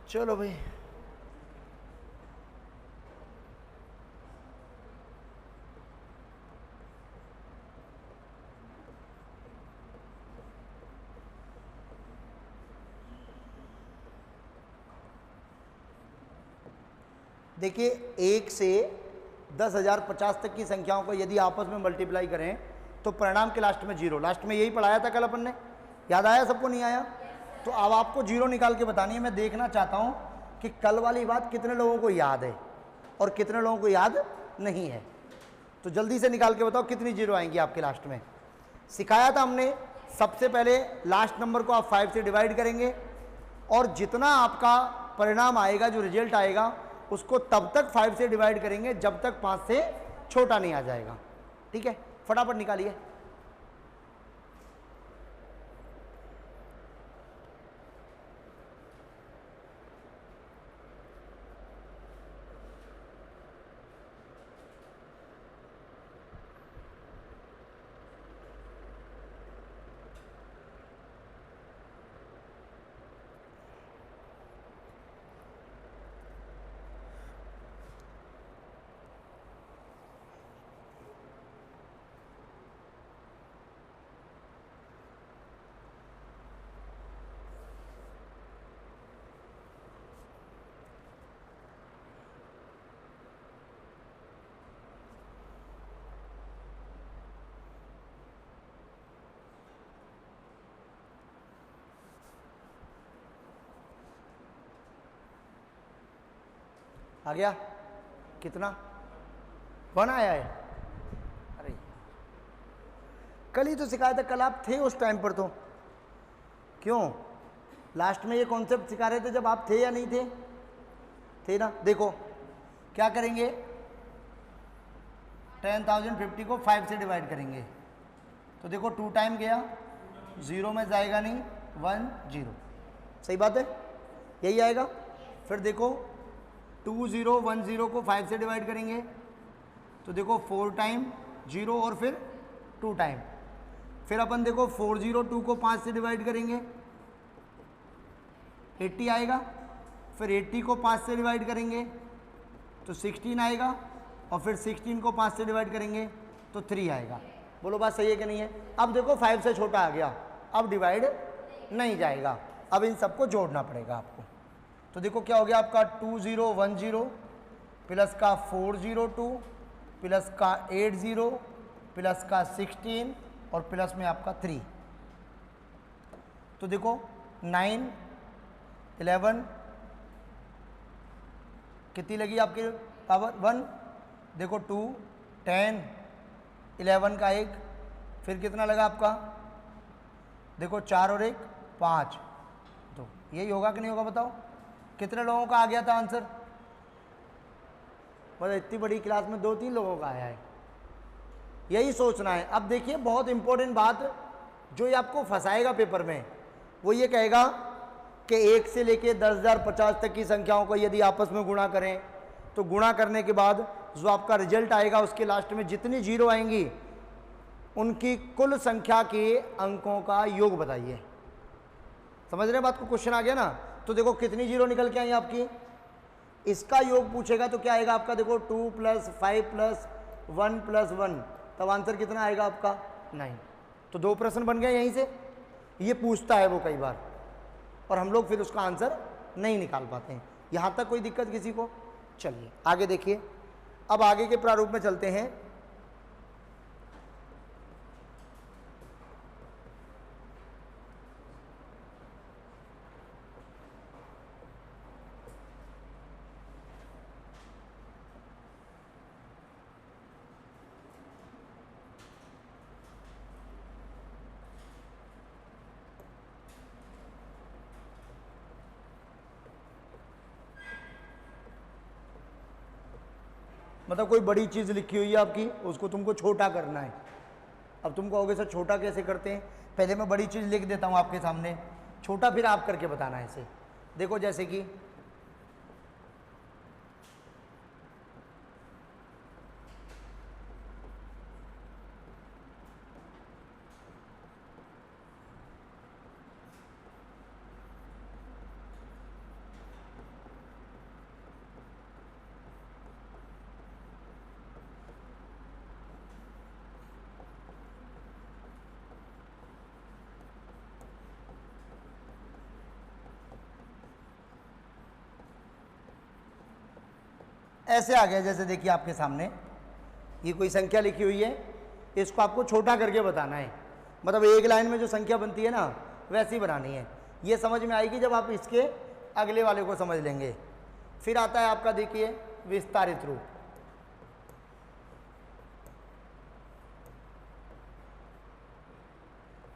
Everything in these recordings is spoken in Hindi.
चलो भाई, देखिए 1 से 10,050 तक की संख्याओं को यदि आपस में मल्टीप्लाई करें तो परिणाम के लास्ट में जीरो। लास्ट में यही पढ़ाया था कल अपन ने, याद आया सबको? नहीं आया? तो अब आपको जीरो निकाल के बतानी है। मैं देखना चाहता हूं कि कल वाली बात कितने लोगों को याद है और कितने लोगों को याद नहीं है। तो जल्दी से निकाल के बताओ कितनी जीरो आएंगी आपके लास्ट में। सिखाया था हमने, सबसे पहले लास्ट नंबर को आप 5 से डिवाइड करेंगे और जितना आपका परिणाम आएगा, जो रिजल्ट आएगा, उसको तब तक 5 से डिवाइड करेंगे जब तक 5 से छोटा नहीं आ जाएगा। ठीक है, फटाफट निकालिए। आ गया? कितना? 1 आया है? अरे कल ही तो सिखाया था, कल आप थे उस टाइम पर। तो क्यों लास्ट में ये कॉन्सेप्ट सिखा रहे थे जब आप थे या नहीं थे? थे ना। देखो क्या करेंगे, 10,050 को 5 से डिवाइड करेंगे तो देखो 2 टाइम गया, 0 में जाएगा नहीं, 1 0। सही बात है, यही आएगा। फिर देखो 2010 को 5 से डिवाइड करेंगे तो देखो 4 टाइम 0 और फिर 2 टाइम। फिर अपन देखो 402 को 5 से डिवाइड करेंगे 80 आएगा। फिर 80 को 5 से डिवाइड करेंगे तो 16 आएगा और फिर 16 को 5 से डिवाइड करेंगे तो 3 आएगा। बोलो बात सही है कि नहीं है? अब देखो 5 से छोटा आ गया, अब डिवाइड नहीं जाएगा, अब इन सबको जोड़ना पड़ेगा आपको। तो देखो क्या हो गया आपका 2010 प्लस का 402 प्लस का 80 प्लस का 16 और प्लस में आपका 3। तो देखो 9 11 कितनी लगी आपकी पावर 1, देखो 2 10 11 का 1, फिर कितना लगा आपका, देखो 4 और 1 5। तो यही होगा कि नहीं होगा बताओ? कितने लोगों का आ गया था आंसर? मतलब इतनी बड़ी क्लास में 2-3 लोगों का आया है, यही सोचना है। अब देखिए बहुत इंपॉर्टेंट बात जो ये आपको फंसाएगा पेपर में, वो ये कहेगा कि 1 से लेके 10,050 तक की संख्याओं को यदि आपस में गुणा करें तो गुणा करने के बाद जो आपका रिजल्ट आएगा उसके लास्ट में जितनी जीरो आएंगी उनकी कुल संख्या के अंकों का योग बताइए। समझ रहे बात को? क्वेश्चन आ गया ना। तो देखो कितनी जीरो निकल के आई आपकी, इसका योग पूछेगा तो क्या आएगा आपका, देखो 2 + 5 + 1 + 1, तब आंसर कितना आएगा आपका 9। तो 2 प्रश्न बन गए यहीं से। ये पूछता है वो कई बार और हम लोग फिर उसका आंसर नहीं निकाल पाते हैं। यहाँ तक कोई दिक्कत किसी को? चलिए आगे देखिए, अब आगे के प्रारूप में चलते हैं। मतलब कोई बड़ी चीज़ लिखी हुई है आपकी, उसको तुमको छोटा करना है। अब तुम कहोगे सर छोटा कैसे करते हैं? पहले मैं बड़ी चीज़ लिख देता हूँ आपके सामने, छोटा फिर आप करके बताना है इसे। देखो जैसे कि ऐसे आ गया, जैसे देखिए आपके सामने ये कोई संख्या लिखी हुई है, इसको आपको छोटा करके बताना है, मतलब एक लाइन में जो संख्या बनती है ना वैसी बनानी है। ये समझ में आएगी जब आप इसके अगले वाले को समझ लेंगे। फिर आता है आपका देखिए विस्तारित रूप।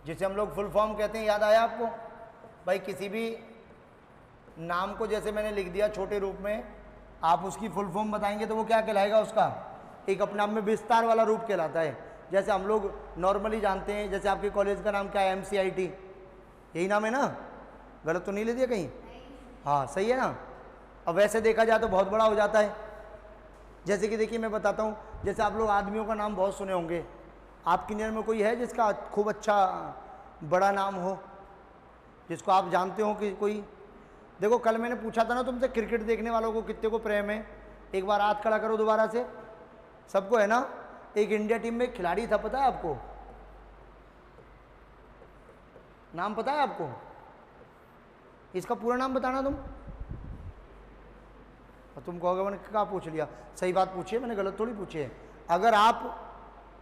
जिसे हम लोग फुल फॉर्म कहते हैं, याद आया आपको भाई? किसी भी नाम को जैसे मैंने लिख दिया छोटे रूप में, आप उसकी फुल फॉर्म बताएंगे तो वो क्या कहलाएगा? उसका एक अपने आप में विस्तार वाला रूप कहलाता है। जैसे हम लोग नॉर्मली जानते हैं, जैसे आपके कॉलेज का नाम क्या है? MCIT, यही नाम है ना? गलत तो नहीं ले दिया कहीं? हाँ सही है ना? अब वैसे देखा जाए तो बहुत बड़ा हो जाता है। जैसे कि देखिए मैं बताता हूँ, जैसे आप लोग आदमियों का नाम बहुत सुने होंगे, आपकी नज़र में कोई है जिसका खूब अच्छा बड़ा नाम हो, जिसको आप जानते हो कि कोई? देखो कल मैंने पूछा था ना तुमसे, क्रिकेट देखने वालों को कितने को प्रेम है? एक बार हाथ खड़ा करो दोबारा से। सबको है ना? एक इंडिया टीम में खिलाड़ी था, पता है आपको? नाम पता है आपको? इसका पूरा नाम बताना तुम। और तुम कहोगे मैंने क्या पूछ लिया? सही बात पूछी है, मैंने गलत थोड़ी पूछी है। अगर आप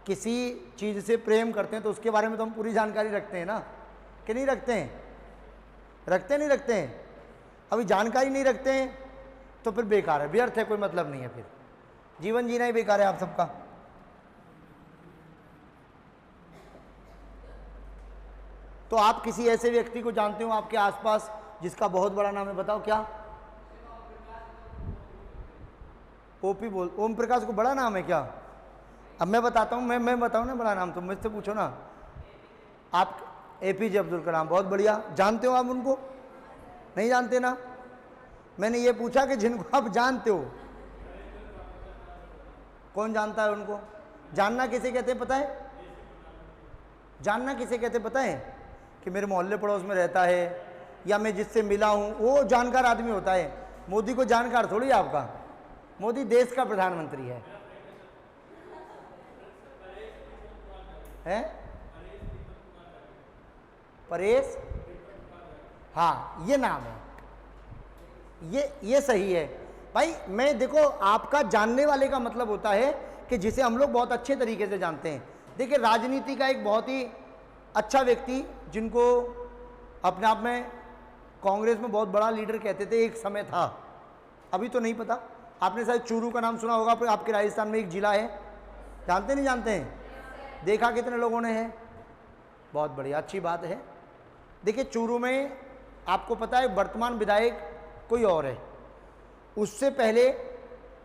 किसी चीज़ से प्रेम करते हैं तो उसके बारे में तो हम पूरी जानकारी रखते हैं ना, कि नहीं रखते हैं? रखते नहीं रखते हैं? अभी जानकारी नहीं रखते हैं तो फिर बेकार है, व्यर्थ है, कोई मतलब नहीं है, फिर जीवन जीना ही बेकार है आप सबका। तो आप किसी ऐसे व्यक्ति को जानते हो आपके आसपास जिसका बहुत बड़ा नाम है? बताओ क्या? ओपी बोल, ओम प्रकाश को बड़ा नाम है क्या? अब मैं बताता हूँ, मैं बताऊँ ना बड़ा नाम, तुम मुझसे पूछो ना। आप APJ अब्दुल कलाम, बहुत बढ़िया। जानते हो आप उनको? नहीं जानते ना? मैंने ये पूछा कि जिनको आप जानते हो, कौन जानता है उनको? जानना किसे कहते हैं पता है? जानना किसे कहते हैं पता है? कि मेरे मोहल्ले पड़ोस में रहता है या मैं जिससे मिला हूँ वो जानकार आदमी होता है। मोदी को जानकार थोड़ी आपका, मोदी देश का प्रधानमंत्री है। परेश, हाँ ये नाम है, ये सही है भाई। मैं देखो, आपका जानने वाले का मतलब होता है कि जिसे हम लोग बहुत अच्छे तरीके से जानते हैं। देखिए राजनीति का एक बहुत ही अच्छा व्यक्ति, जिनको अपने आप में कांग्रेस में बहुत बड़ा लीडर कहते थे एक समय था, अभी तो नहीं पता। आपने शायद चूरू का नाम सुना होगा, आपके राजस्थान में एक जिला है, जानते नहीं जानते हैं? देखा कितने लोगों ने है? बहुत बढ़िया, अच्छी बात है। देखिए चूरू में आपको पता है वर्तमान विधायक कोई और है, उससे पहले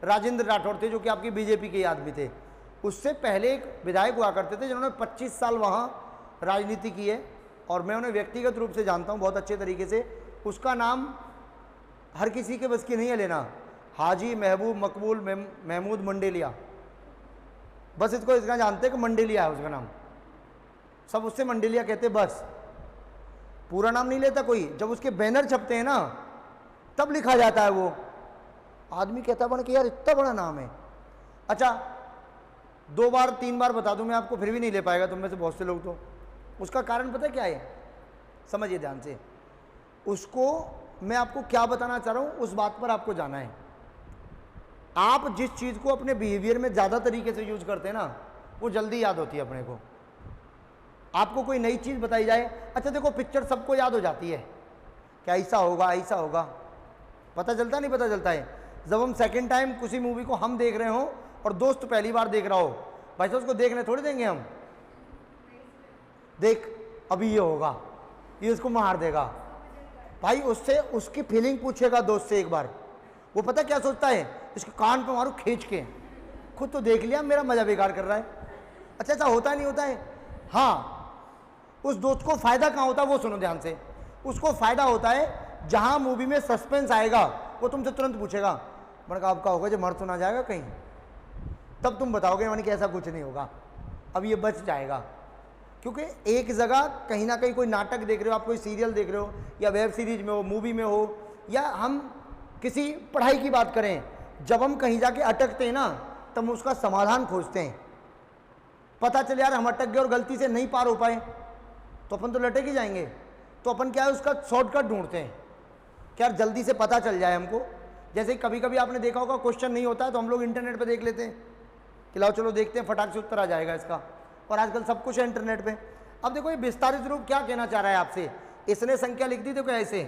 राजेंद्र राठौड़ थे जो कि आपकी बीजेपी के आदमी थे। उससे पहले एक विधायक हुआ करते थे जिन्होंने 25 साल वहाँ राजनीति की है, और मैं उन्हें व्यक्तिगत रूप से जानता हूँ बहुत अच्छे तरीके से। उसका नाम हर किसी के बस की नहीं है लेना, हाजी महबूब मकबूल महमूद मंडेलिया। बस इसको इसका जानते हैं कि मंडेलिया है उसका नाम, सब उससे मंडेलिया कहते, बस पूरा नाम नहीं लेता कोई। जब उसके बैनर छपते हैं ना तब लिखा जाता है वो। आदमी कहता बन कि यार इतना बड़ा नाम है। अच्छा 2 बार 3 बार बता दूं मैं आपको, फिर भी नहीं ले पाएगा तुम में से बहुत से लोग। तो उसका कारण पता क्या है? समझिए ध्यान से, उसको मैं आपको क्या बताना चाह रहा हूं उस बात पर आपको जाना है। आप जिस चीज़ को अपने बिहेवियर में ज़्यादा तरीके से यूज करते हैं ना वो जल्दी याद होती है अपने को। आपको कोई नई चीज़ बताई जाए, अच्छा देखो पिक्चर सबको याद हो जाती है कि ऐसा होगा ऐसा होगा, पता चलता नहीं पता चलता है। जब हम सेकंड टाइम किसी मूवी को हम देख रहे हो और दोस्त पहली बार देख रहा हो, भाई साहब उसको देखने थोड़ी देंगे हम, देख अभी ये होगा, ये उसको मार देगा भाई। उससे उसकी फीलिंग पूछेगा दोस्त से एक बार, वो पता क्या सोचता है? इसके कान पे मारू खींच के, खुद तो देख लिया मेरा मजा बेकार कर रहा है। अच्छा ऐसा होता नहीं होता है? हाँ, उस दोस्त को फायदा कहाँ होता है वो सुनो ध्यान से। उसको फायदा होता है जहां मूवी में सस्पेंस आएगा वो तुमसे तुरंत पूछेगा, मैंने आपका होगा जो मर तो ना जाएगा कहीं, तब तुम बताओगे मैंने कि ऐसा कुछ नहीं होगा, अब ये बच जाएगा। क्योंकि एक जगह कहीं ना कहीं कोई नाटक देख रहे हो आप, कोई सीरियल देख रहे हो या वेब सीरीज में हो, मूवी में हो, या हम किसी पढ़ाई की बात करें, जब हम कहीं जाके अटकते हैं ना तब हम उसका समाधान खोजते हैं। पता चले यार हम अटक गए और गलती से नहीं पार हो पाए तो अपन तो लटक ही जाएंगे। तो अपन क्या है उसका शॉर्टकट ढूंढते हैं कि यार जल्दी से पता चल जाए हमको। जैसे कभी कभी आपने देखा होगा क्वेश्चन नहीं होता है तो हम लोग इंटरनेट पे देख लेते हैं कि लाओ चलो देखते हैं, फटाक से उत्तर आ जाएगा इसका, और आजकल सब कुछ है इंटरनेट पे। अब देखो ये विस्तारित रूप क्या कहना चाह रहा है आपसे, इसने संख्या लिख दी देखो ऐसे,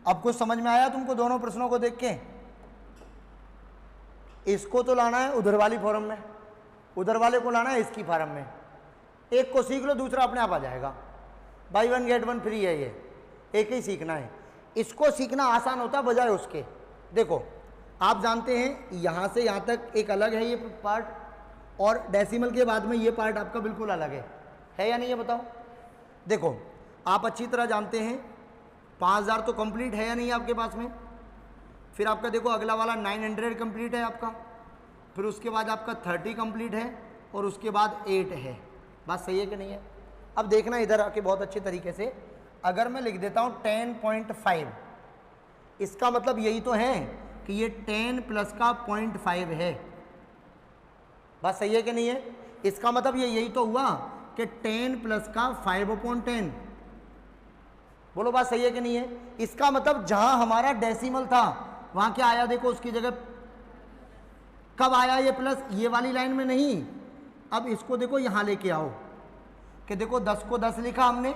अब कुछ समझ में आया तुमको दोनों प्रश्नों को देख के? इसको तो लाना है उधर वाली फॉर्म में, उधर वाले को लाना है इसकी फॉर्म में। एक को सीख लो, दूसरा अपने आप आ जाएगा। बाई 1 गेट 1 फ्री है, ये एक ही सीखना है। इसको सीखना आसान होता है बजाय उसके। देखो आप जानते हैं यहाँ से यहाँ तक एक अलग है ये पार्ट, और डेसिमल के बाद में ये पार्ट आपका बिल्कुल अलग है या नहीं, ये बताओ। देखो आप अच्छी तरह जानते हैं 5000 तो कंप्लीट है या नहीं आपके पास में, फिर आपका देखो अगला वाला 900 कंप्लीट है आपका, फिर उसके बाद आपका 30 कंप्लीट है, और उसके बाद 8 है। बात सही है कि नहीं है? अब देखना इधर आके बहुत अच्छे तरीके से, अगर मैं लिख देता हूँ 10.5, इसका मतलब यही तो है कि ये 10 प्लस का 0.5 है। बात सही है कि नहीं है? इसका मतलब ये यही तो हुआ कि 10 प्लस का 5/10। बोलो बात सही है कि नहीं है? इसका मतलब जहां हमारा डेसिमल था वहां क्या आया, देखो उसकी जगह कब आया ये प्लस, ये वाली लाइन में नहीं। अब इसको देखो यहां लेके आओ कि देखो 10 को 10 लिखा हमने,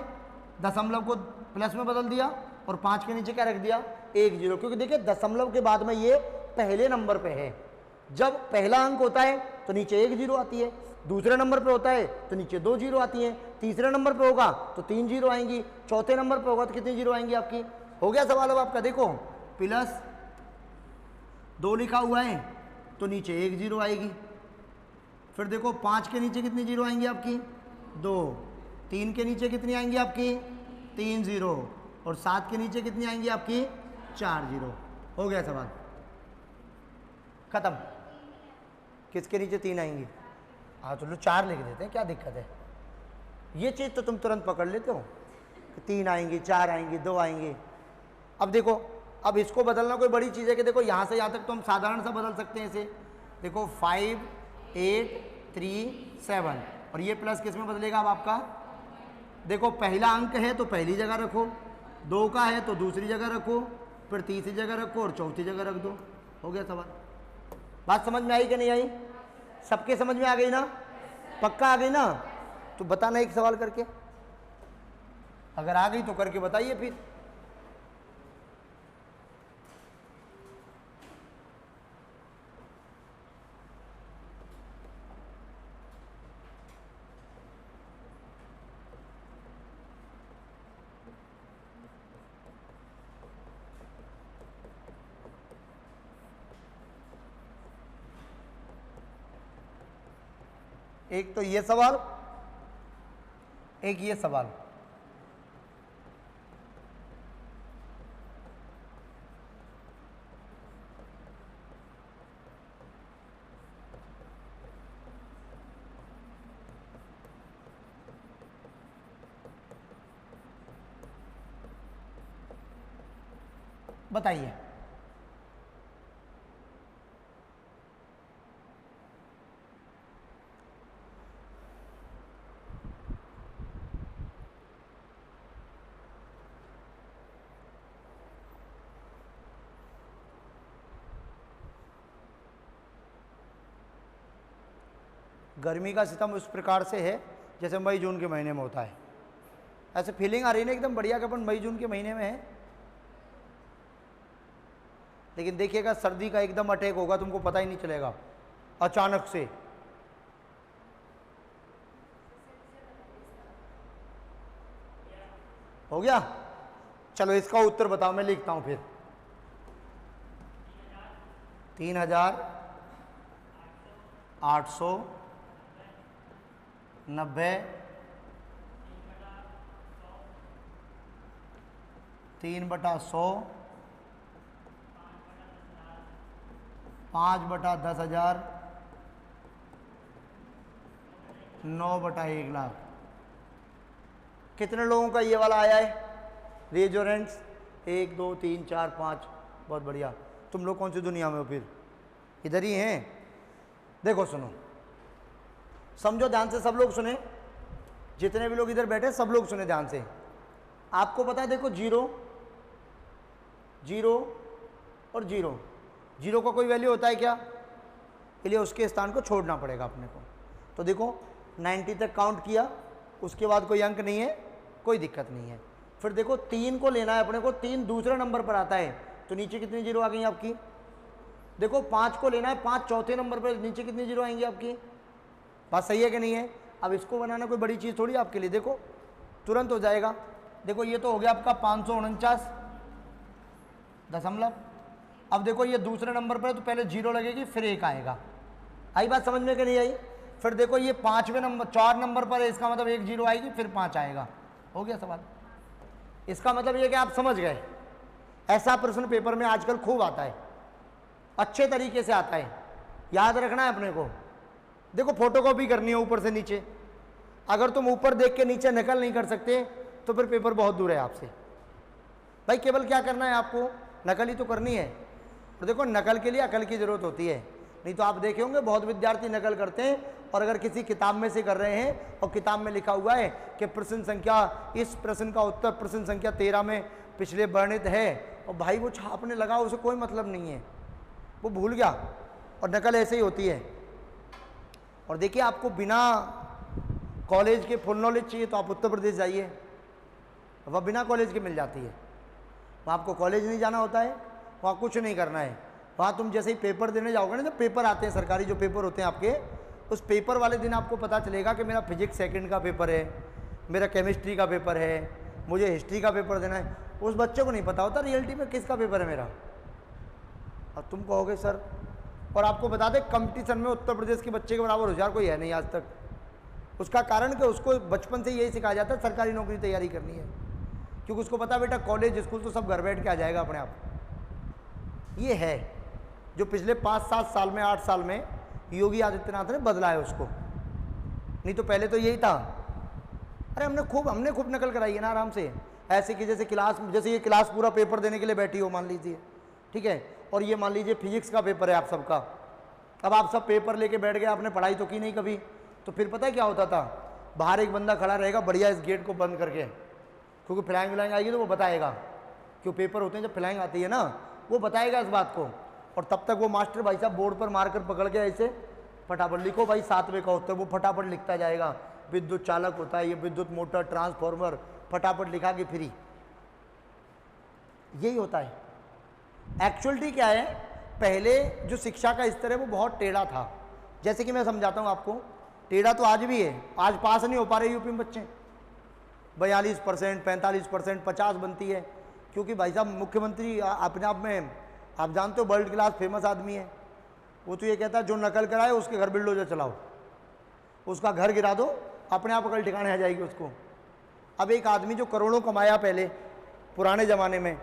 दशमलव को प्लस में बदल दिया, और 5 के नीचे क्या रख दिया, 1 0, क्योंकि देखिए दशमलव के बाद में ये पहले नंबर पे है। जब पहला अंक होता है तो नीचे 1 0 आती है, दूसरे नंबर पे होता है तो नीचे 2 0 आती हैं, तीसरे नंबर पे होगा तो 3 0 आएंगी, चौथे नंबर पे होगा तो कितनी 0 आएंगी आपकी? हो गया सवाल अब आपका। देखो प्लस 2 लिखा हुआ है तो नीचे 1 0 आएगी, फिर देखो 5 के नीचे कितनी 0 आएंगी आपकी? 2, 3 के नीचे कितनी आएंगी आपकी? 3 0, और 7 के नीचे कितनी आएंगी आपकी? 4 0। हो गया सवाल खत्म। किसके नीचे 3 आएंगी? हाँ चलो 4 लिख देते हैं, क्या दिक्कत है? ये चीज़ तो तुम तुरंत पकड़ लेते हो कि 3 आएंगी, 4 आएंगी, 2 आएंगी। अब देखो, अब इसको बदलना कोई बड़ी चीज़ है कि देखो यहाँ से यहाँ तक तो हम साधारण सा बदल सकते हैं इसे। देखो 5 8 3 7, और ये प्लस किस में बदलेगा अब आपका? देखो पहला अंक है तो पहली जगह रखो, 2 का है तो दूसरी जगह रखो, फिर तीसरी जगह रखो, और चौथी जगह रख दो। हो गया सवाल। बात समझ में आई कि नहीं आई? सबके समझ में आ गई ना? पक्का आ गई ना? तो बताना एक सवाल करके, अगर आ गई तो करके बताइए फिर। एक तो ये सवाल, एक ये सवाल। बताइए गर्मी का सितम उस प्रकार से है जैसे मई जून के महीने में होता है। ऐसे फीलिंग आ रही है ना एकदम बढ़िया कि अपन मई जून के महीने में है। लेकिन देखिएगा सर्दी का एकदम अटैक होगा, तुमको पता ही नहीं चलेगा, अचानक से। हो गया? चलो इसका उत्तर बताओ, मैं लिखता हूं फिर। 3890 3/100 5/10,000 9/1 लाख। कितने लोगों का ये वाला आया है? Raise your hands. 1 2 3 4 5, बहुत बढ़िया। तुम लोग कौन सी दुनिया में हो फिर? इधर ही हैं। देखो सुनो, समझो ध्यान से, सब लोग सुने, जितने भी लोग इधर बैठे सब लोग सुने ध्यान से। आपको पता है, देखो 0 0 और 0, 0 का कोई वैल्यू होता है क्या? इसलिए उसके स्थान को छोड़ना पड़ेगा अपने को। तो देखो 90 तक काउंट किया, उसके बाद कोई अंक नहीं है, कोई दिक्कत नहीं है। फिर देखो 3 को लेना है अपने को, 3 दूसरे नंबर पर आता है, तो नीचे कितनी जीरो आ गई आपकी? देखो 5 को लेना है, 5 चौथे नंबर पर, नीचे कितनी जीरो आएंगी आपकी? बात सही है कि नहीं है? अब इसको बनाना कोई बड़ी चीज़ थोड़ी आपके लिए, देखो तुरंत हो जाएगा। देखो ये तो हो गया आपका 549 दशमलव। अब देखो ये दूसरे नंबर पर है, तो पहले 0 लगेगी, फिर 1 आएगा। आई बात समझ में कि नहीं आई? फिर देखो ये 5वें नंबर 4 नंबर पर है, इसका मतलब 1 0 आएगी, फिर 5 आएगा। हो गया सवाल। इसका मतलब ये कि आप समझ गए। ऐसा प्रश्न पेपर में आजकल खूब आता है, अच्छे तरीके से आता है, याद रखना है अपने को। देखो फोटोकॉपी करनी है ऊपर से नीचे, अगर तुम ऊपर देख के नीचे नकल नहीं कर सकते तो फिर पेपर बहुत दूर है आपसे। भाई केवल क्या करना है आपको? नकल ही तो करनी है। और देखो नकल के लिए अकल की जरूरत होती है, नहीं तो आप देखे होंगे बहुत विद्यार्थी नकल करते हैं, और अगर किसी किताब में से कर रहे हैं और किताब में लिखा हुआ है कि प्रश्न संख्या, इस प्रश्न का उत्तर प्रश्न संख्या 13 में पिछले वर्णित है, और भाई वो छापने लगा, उसे कोई मतलब नहीं है, वो भूल गया। और नकल ऐसे ही होती है। और देखिए आपको बिना कॉलेज के फुल नॉलेज चाहिए तो आप उत्तर प्रदेश जाइए, वह बिना कॉलेज के मिल जाती है। वहाँ आपको कॉलेज नहीं जाना होता है, वहाँ कुछ नहीं करना है। वहाँ तुम जैसे ही पेपर देने जाओगे ना, जब पेपर आते हैं सरकारी जो पेपर होते हैं आपके, उस पेपर वाले दिन आपको पता चलेगा कि मेरा फिजिक्स सेकंड का पेपर है, मेरा केमिस्ट्री का पेपर है, मुझे हिस्ट्री का पेपर देना है। उस बच्चे को नहीं पता होता रियलिटी में किसका पेपर है मेरा। अब तुम कहोगे सर, और आपको बता दें कंपटीशन में उत्तर प्रदेश के बच्चे के बराबर होशियार कोई है नहीं आज तक। उसका कारण कि उसको बचपन से यही सिखाया जाता है सरकारी नौकरी तैयारी करनी है, क्योंकि उसको पता बेटा कॉलेज स्कूल तो सब घर बैठ के आ जाएगा अपने आप। ये है जो पिछले 5-7 साल में 8 साल में योगी आदित्यनाथ ने बदला है उसको, नहीं तो पहले तो यही था। अरे हमने खूब नकल कराई है ना आराम से, ऐसे कि जैसे ये क्लास पूरा पेपर देने के लिए बैठी हो मान लीजिए, ठीक है, और ये मान लीजिए फिजिक्स का पेपर है आप सबका। अब आप सब पेपर लेके बैठ गए, आपने पढ़ाई तो की नहीं कभी, तो फिर पता है क्या होता था? बाहर एक बंदा खड़ा रहेगा बढ़िया इस गेट को बंद करके, क्योंकि फ्लाइंग व्लाइंग आएगी तो वो बताएगा, क्यों पेपर होते हैं जब फ्लाइंग आती है ना, वो बताएगा इस बात को। और तब तक वो मास्टर भाई साहब बोर्ड पर मारकर पकड़ के ऐसे फटाफट लिखो भाई 7वें का उत्तर, वो फटाफट लिखता जाएगा। विद्युत चालक होता है ये, विद्युत मोटर ट्रांसफॉर्मर, फटाफट लिखा के फ्री। यही होता है। एक्चुअलिटी क्या है, पहले जो शिक्षा का स्तर है वो बहुत टेढ़ा था। जैसे कि मैं समझाता हूँ आपको, टेढ़ा तो आज भी है, आज पास नहीं हो पा रहे यूपी में बच्चे, 42%, 45%, 50 बनती है, क्योंकि भाई साहब मुख्यमंत्री अपने आप में आप जानते हो वर्ल्ड क्लास फेमस आदमी है। वो तो ये कहता है जो नकल कराए उसके घर बिल्डोजर चलाओ, उसका घर गिरा दो, अपने आप अकल ठिकाने आ जाएगी उसको। अब एक आदमी जो करोड़ों कमाया पहले पुराने ज़माने में,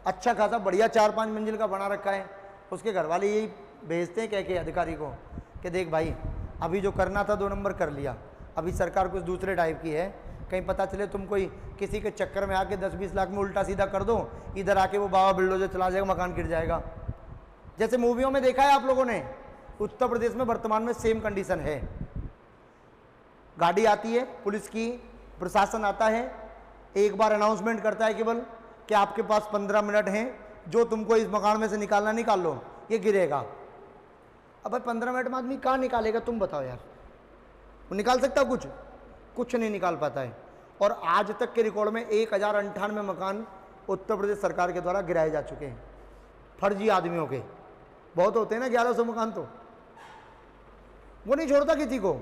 अच्छा खासा बढ़िया 4-5 मंजिल का बना रखा है, उसके घर वाले यही भेजते हैं कह के अधिकारी को कि देख भाई अभी जो करना था 2 नंबर कर लिया, अभी सरकार कुछ दूसरे टाइप की है, कहीं पता चले तुम कोई किसी के चक्कर में आके 10-20 लाख में उल्टा सीधा कर दो, इधर आके वो बाबा बिल्डोजर चला जाएगा, मकान गिर जाएगा। जैसे मूवियों में देखा है आप लोगों ने, उत्तर प्रदेश में वर्तमान में सेम कंडीशन है। गाड़ी आती है पुलिस की, प्रशासन आता है, एक बार अनाउंसमेंट करता है केवल कि आपके पास 15 मिनट हैं, जो तुमको इस मकान में से निकालना निकाल लो, ये गिरेगा। अब भाई 15 मिनट में आदमी कहाँ निकालेगा तुम बताओ यार? वो निकाल सकता कुछ नहीं निकाल पाता है। और आज तक के रिकॉर्ड में 1098 मकान उत्तर प्रदेश सरकार के द्वारा गिराए जा चुके हैं, फर्जी आदमियों के। बहुत होते हैं ना 1100 मकान, तो वो नहीं छोड़ता किसी को,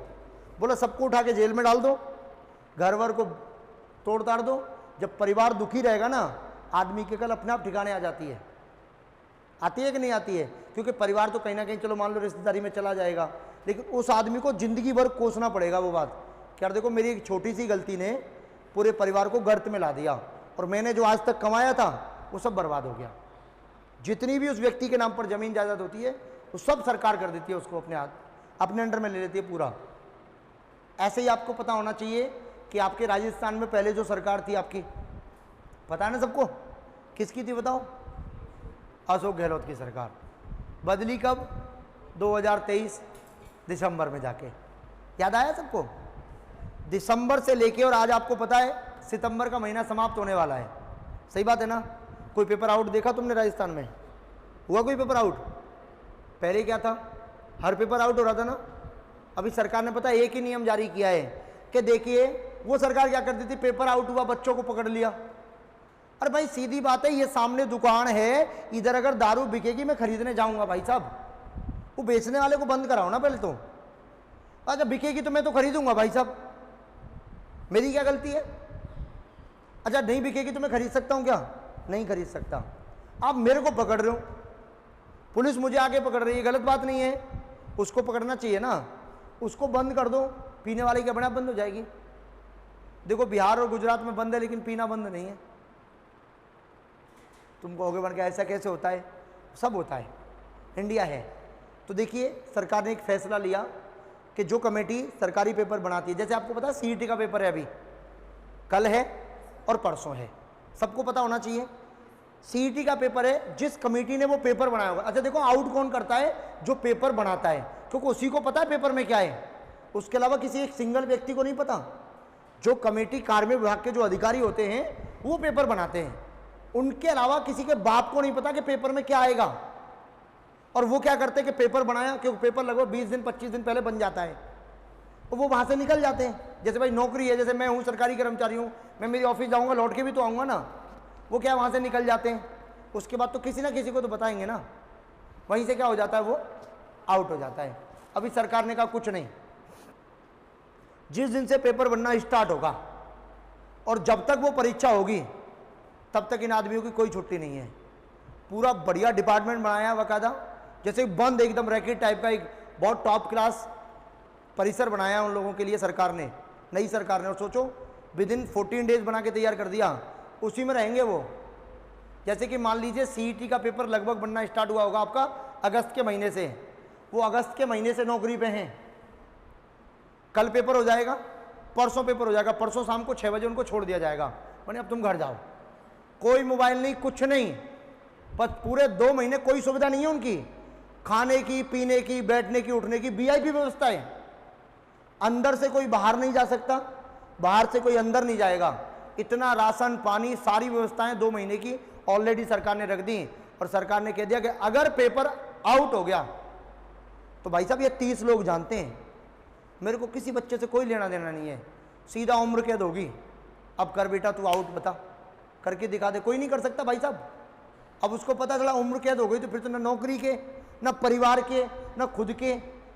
बोला सबको उठा के जेल में डाल दो, घर वर को तोड़ ताड़ दो। जब परिवार दुखी रहेगा ना, आदमी की कल अपने आप ठिकाने आ जाती है। आती है कि नहीं आती है? क्योंकि परिवार तो कहीं ना कहीं चलो मान लो रिश्तेदारी में चला जाएगा, लेकिन उस आदमी को जिंदगी भर कोसना पड़ेगा वो बात कि यार देखो मेरी एक छोटी सी गलती ने पूरे परिवार को गर्त में ला दिया, और मैंने जो आज तक कमाया था वो सब बर्बाद हो गया। जितनी भी उस व्यक्ति के नाम पर जमीन जायदाद होती है वो सब सरकार कर देती है, उसको अपने अंडर में ले लेती है पूरा। ऐसे ही आपको पता होना चाहिए कि आपके राजस्थान में पहले जो सरकार थी आपकी, पता है ना सबको, किसकी थी बताओ? अशोक गहलोत की सरकार। बदली कब? 2023 दिसंबर में जाके। याद आया सबको? दिसंबर से लेके और आज आपको पता है सितंबर का महीना समाप्त होने वाला है। सही बात है ना? कोई पेपर आउट देखा तुमने राजस्थान में? हुआ कोई पेपर आउट? पहले क्या था, हर पेपर आउट हो रहा था ना। अभी सरकार ने पता एक ही नियम जारी किया है कि देखिए, वो सरकार क्या करती थी, पेपर आउट हुआ बच्चों को पकड़ लिया। अरे भाई सीधी बात है, ये सामने दुकान है, इधर अगर दारू बिकेगी मैं खरीदने जाऊंगा भाई साहब, वो बेचने वाले को बंद कराओ ना पहले तो। अच्छा बिकेगी तो मैं तो खरीदूंगा भाई साहब, मेरी क्या गलती है? अच्छा नहीं बिकेगी तो मैं खरीद सकता हूं क्या? नहीं खरीद सकता। आप मेरे को पकड़ रहे हो, पुलिस मुझे आगे पकड़ रही है, गलत बात नहीं है, उसको पकड़ना चाहिए ना, उसको बंद कर दो, पीने वाले की अपने बंद हो जाएगी। देखो बिहार और गुजरात में बंद है लेकिन पीना बंद नहीं है। तुम कहोगे बन के ऐसा कैसे होता है? सब होता है, इंडिया है। तो देखिए सरकार ने एक फैसला लिया कि जो कमेटी सरकारी पेपर बनाती है, जैसे आपको पता है सीईटी का पेपर है, अभी कल है और परसों है, सबको पता होना चाहिए। सीईटी का पेपर है, जिस कमेटी ने वो पेपर बनाया होगा। अच्छा देखो आउट कौन करता है? जो पेपर बनाता है, क्योंकि उसी को पता है पेपर में क्या है, उसके अलावा किसी एक सिंगल व्यक्ति को नहीं पता। जो कमेटी कार्मिक विभाग के जो अधिकारी होते हैं वो पेपर बनाते हैं, उनके अलावा किसी के बाप को नहीं पता कि पेपर में क्या आएगा। और वो क्या करते हैं कि पेपर बनाया, क्योंकि पेपर लगभग 20 दिन 25 दिन पहले बन जाता है, तो वो वहां से निकल जाते हैं। जैसे भाई नौकरी है, जैसे मैं हूं सरकारी कर्मचारी हूं, मैं मेरी ऑफिस जाऊंगा लौट के भी तो आऊंगा ना, वो क्या वहां से निकल जाते हैं, उसके बाद तो किसी ना किसी को तो बताएंगे ना, वहीं से क्या हो जाता है, वो आउट हो जाता है। अभी सरकार ने कहा कुछ नहीं, जिस दिन से पेपर बनना स्टार्ट होगा और जब तक वो परीक्षा होगी तब तक इन आदमियों की कोई छुट्टी नहीं है। पूरा बढ़िया डिपार्टमेंट बनाया बकायदा, जैसे बंद एकदम रैकेट टाइप का एक बहुत टॉप क्लास परिसर बनाया उन लोगों के लिए सरकार ने, नई सरकार ने। और सोचो विद इन 14 डेज बना के तैयार कर दिया, उसी में रहेंगे वो। जैसे कि मान लीजिए सीईटी का पेपर लगभग बनना स्टार्ट हुआ होगा आपका अगस्त के महीने से, वो अगस्त के महीने से नौकरी पे हैं। कल पेपर हो जाएगा, परसों पेपर हो जाएगा, परसों शाम को 6 बजे उनको छोड़ दिया जाएगा, मैंने अब तुम घर जाओ, कोई मोबाइल नहीं, कुछ नहीं, बस पूरे 2 महीने कोई सुविधा नहीं है उनकी, खाने की, पीने की, बैठने की, उठने की वीआईपी व्यवस्था है। अंदर से कोई बाहर नहीं जा सकता, बाहर से कोई अंदर नहीं जाएगा, इतना राशन पानी सारी व्यवस्थाएं 2 महीने की ऑलरेडी सरकार ने रख दी। और सरकार ने कह दिया कि अगर पेपर आउट हो गया तो भाई साहब ये 30 लोग जानते हैं, मेरे को किसी बच्चे से कोई लेना देना नहीं है, सीधा उम्र कैद होगी। अब कर बेटा तू आउट, बता करके दिखा दे, कोई नहीं कर सकता भाई साहब। अब उसको पता चला उम्र कैद हो गई तो फिर तो ना नौकरी के, ना परिवार के, ना खुद के,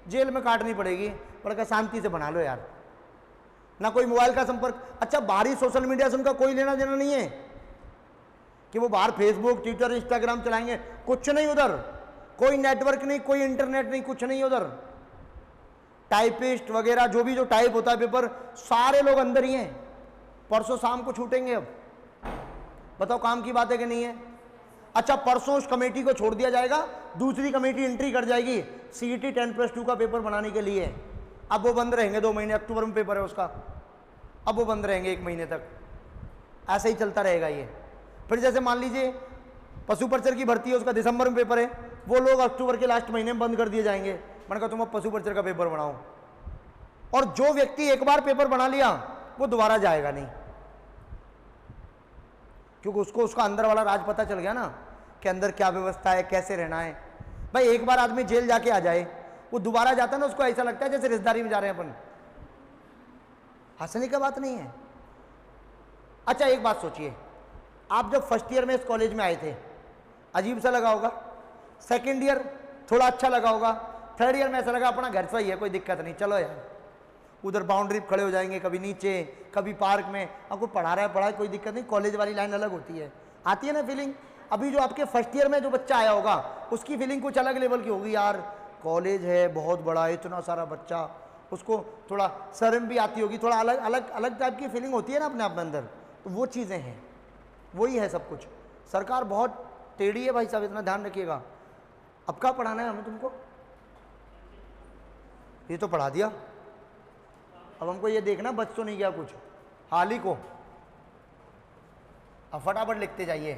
जेल में काटनी पड़ेगी। बड़ा शांति से बना लो यार, ना कोई मोबाइल का संपर्क। अच्छा बाहरी सोशल मीडिया से उनका कोई लेना देना नहीं है कि वो बाहर फेसबुक ट्विटर इंस्टाग्राम चलाएंगे, कुछ नहीं उधर, कोई नेटवर्क नहीं, कोई इंटरनेट नहीं, कुछ नहीं उधर। टाइपिस्ट वगैरह जो भी जो टाइप होता है पेपर, सारे लोग अंदर ही हैं। परसों शाम को छूटेंगे। अब बताओ काम की बात है कि नहीं है? अच्छा परसों उस कमेटी को छोड़ दिया जाएगा, दूसरी कमेटी एंट्री कर जाएगी सीईटी 10+2 का पेपर बनाने के लिए। अब वो बंद रहेंगे 2 महीने, अक्टूबर में पेपर है उसका, अब वो बंद रहेंगे 1 महीने तक, ऐसे ही चलता रहेगा ये। फिर जैसे मान लीजिए पशु पर्चर की भर्ती है, उसका दिसंबर में पेपर है, वो लोग अक्टूबर के लास्ट महीने में बंद कर दिए जाएंगे। मैंने कहा तुम अब पशु पर्चर का पेपर बनाओ। और जो व्यक्ति एक बार पेपर बना लिया वो दोबारा जाएगा नहीं, क्योंकि उसको उसका अंदर वाला राज पता चल गया ना कि अंदर क्या व्यवस्था है, कैसे रहना है। भाई एक बार आदमी जेल जाके आ जाए, वो दोबारा जाता है ना, उसको ऐसा लगता है जैसे रिश्तेदारी में जा रहे हैं अपन, हंसने की बात नहीं है। अच्छा एक बात सोचिए, आप जब फर्स्ट ईयर में इस कॉलेज में आए थे अजीब सा लगा होगा, सेकेंड ईयर थोड़ा अच्छा लगा होगा, थर्ड ईयर में ऐसा लगा अपना घर सही है, कोई दिक्कत नहीं, चलो यार उधर बाउंड्री पे खड़े हो जाएंगे, कभी नीचे कभी पार्क में, आपको पढ़ा रहा है पढ़ाई, कोई दिक्कत नहीं, कॉलेज वाली लाइन अलग होती है, आती है ना फीलिंग। अभी जो आपके फर्स्ट ईयर में जो बच्चा आया होगा उसकी फीलिंग कुछ अलग लेवल की होगी, यार कॉलेज है बहुत बड़ा, इतना सारा बच्चा, उसको थोड़ा शर्म भी आती होगी, थोड़ा अलग अलग अलग टाइप की फीलिंग होती है ना अपने आप में अंदर। तो वो चीज़ें हैं, वही है सब कुछ। सरकार बहुत टेढ़ी है भाई साहब, इतना ध्यान रखिएगा। अब क्या पढ़ाना है हमें तुमको? ये तो पढ़ा दिया, अब हमको ये देखना बच तो नहीं गया कुछ, हाल ही को। अब फटाफट लिखते जाइए,